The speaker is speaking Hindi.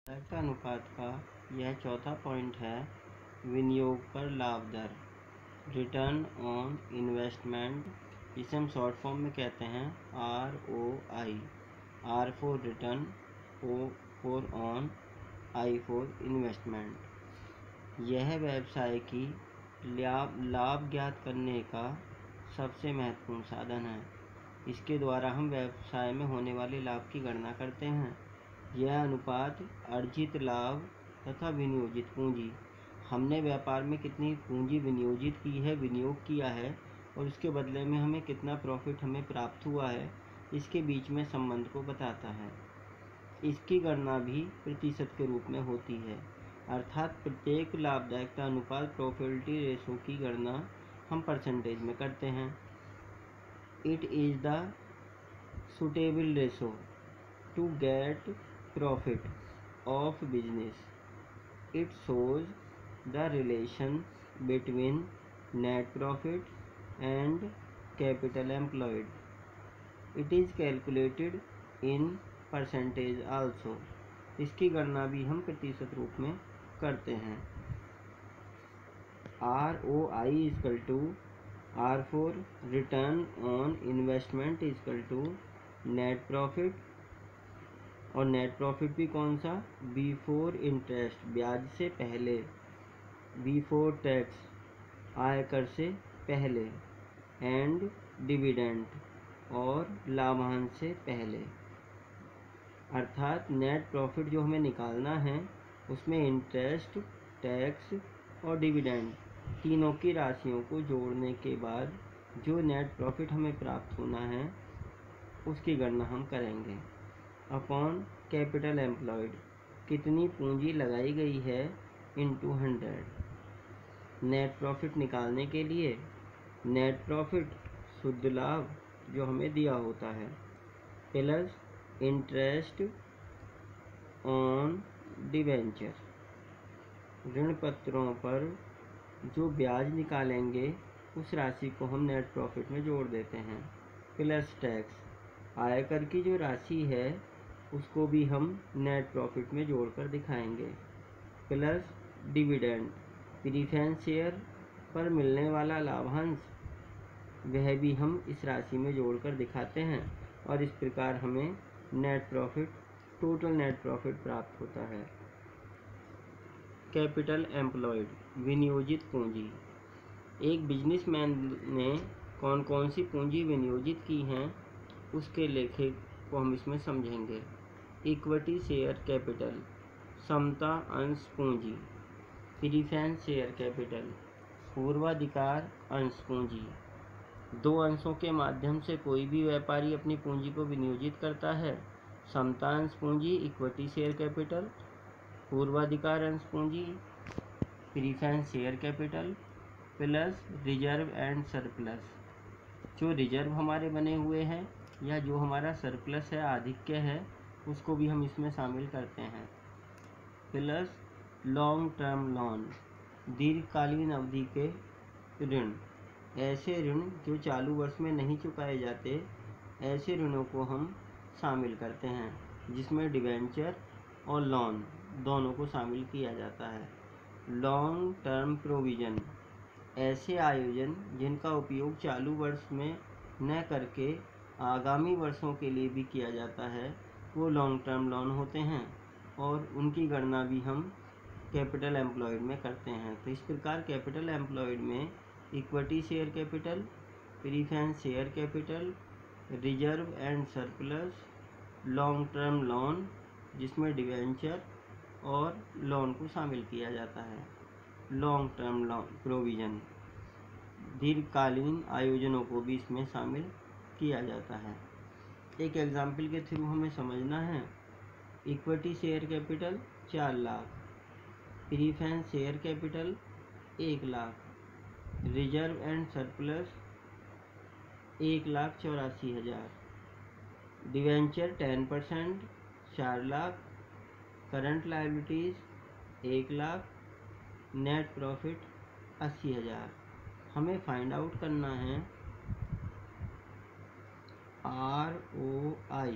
लाभदायकता अनुपात का यह चौथा पॉइंट है विनियोग पर लाभ दर, रिटर्न ऑन इन्वेस्टमेंट। इसे हम शॉर्ट फॉर्म में कहते हैं ROI। R for return, O for on, I for investment. यह व्यवसाय की लाभ ज्ञात करने का सबसे महत्वपूर्ण साधन है। इसके द्वारा हम व्यवसाय में होने वाले लाभ की गणना करते हैं। यह अनुपात अर्जित लाभ तथा विनियोजित पूंजी, हमने व्यापार में कितनी पूंजी विनियोजित की है, विनियोग किया है और उसके बदले में हमें कितना प्रॉफिट हमें प्राप्त हुआ है, इसके बीच में संबंध को बताता है। इसकी गणना भी प्रतिशत के रूप में होती है, अर्थात प्रत्येक लाभदायकता अनुपात प्रॉफिटेबिलिटी रेशो की गणना हम परसेंटेज में करते हैं। It is the suitable ratio to get profit of business. It shows the relation between net profit and capital employed. It is calculated in percentage also. इसकी गणना भी हम प्रतिशत रूप में करते हैं। ROI equal to R for return on investment equal to net profit, और नेट प्रॉफिट भी कौन सा, बिफोर इंटरेस्ट, ब्याज से पहले, बिफोर टैक्स, आयकर से पहले, एंड डिविडेंड, और लाभांश से पहले। अर्थात नेट प्रॉफिट जो हमें निकालना है उसमें इंटरेस्ट, टैक्स और डिविडेंड तीनों की राशियों को जोड़ने के बाद जो नेट प्रॉफिट हमें प्राप्त होना है उसकी गणना हम करेंगे। अपॉन कैपिटल एम्प्लॉयड, कितनी पूंजी लगाई गई है, इंटू 100। नेट प्रॉफिट निकालने के लिए नेट प्रॉफिट शुद्ध लाभ जो हमें दिया होता है प्लस इंटरेस्ट ऑन डिबेंचर, ऋण पत्रों पर जो ब्याज निकालेंगे उस राशि को हम नेट प्रॉफिट में जोड़ देते हैं, प्लस टैक्स, आयकर की जो राशि है उसको भी हम नेट प्रॉफिट में जोड़कर दिखाएंगे, प्लस डिविडेंड, प्रीफरेंस शेयर पर मिलने वाला लाभांश वह भी हम इस राशि में जोड़कर दिखाते हैं, और इस प्रकार हमें net profit, total net profit प्राप्त होता है। कैपिटल एम्प्लॉयड, विनियोजित पूंजी। एक बिजनेसमैन ने कौन कौन सी पूंजी विनियोजित की हैं उसके लेखे को हम इसमें समझेंगे। इक्विटी शेयर कैपिटल, समता अंश पूंजी, प्रीफरेंस शेयर कैपिटल, पूर्वाधिकार अंश पूंजी। दो अंशों के माध्यम से कोई भी व्यापारी अपनी पूंजी को विनियोजित करता है। समता अंश पूंजी इक्विटी शेयर कैपिटल, पूर्वाधिकार अंश पूंजी preference share capital, plus reserve and surplus. जो रिजर्व हमारे बने हुए हैं या जो हमारा सरप्लस है, आधिक्य है, उसको भी हम इसमें शामिल करते हैं। प्लस लॉन्ग टर्म लोन, दीर्घकालीन अवधि के ऋण, ऐसे ऋण जो चालू वर्ष में नहीं चुकाए जाते, ऐसे ऋणों को हम शामिल करते हैं, जिसमें डिवेंचर और लोन दोनों को शामिल किया जाता है। लॉन्ग टर्म प्रोविज़न, ऐसे आयोजन जिनका उपयोग चालू वर्ष में न करके आगामी वर्षों के लिए भी किया जाता है, वो लॉन्ग टर्म लोन होते हैं, और उनकी गणना भी हम कैपिटल एम्प्लॉयड में करते हैं। तो इस प्रकार कैपिटल एम्प्लॉयड में equity share capital, preference share capital, reserve and surplus, long term loan जिसमें डिवेंचर और लोन को शामिल किया जाता है, लॉन्ग टर्म लोन प्रोविज़न, दीर्घकालीन आयोजनों को भी इसमें शामिल किया जाता है। एक एग्जाम्पल के थ्रू हमें समझना है। Equity share capital 4 lakh, preference share capital 1 lakh, reserve and surplus 1,84,000, debenture 10% 4 lakh, current liabilities 1 lakh, net profit 80,000। हमें फाइंड आउट करना है ROI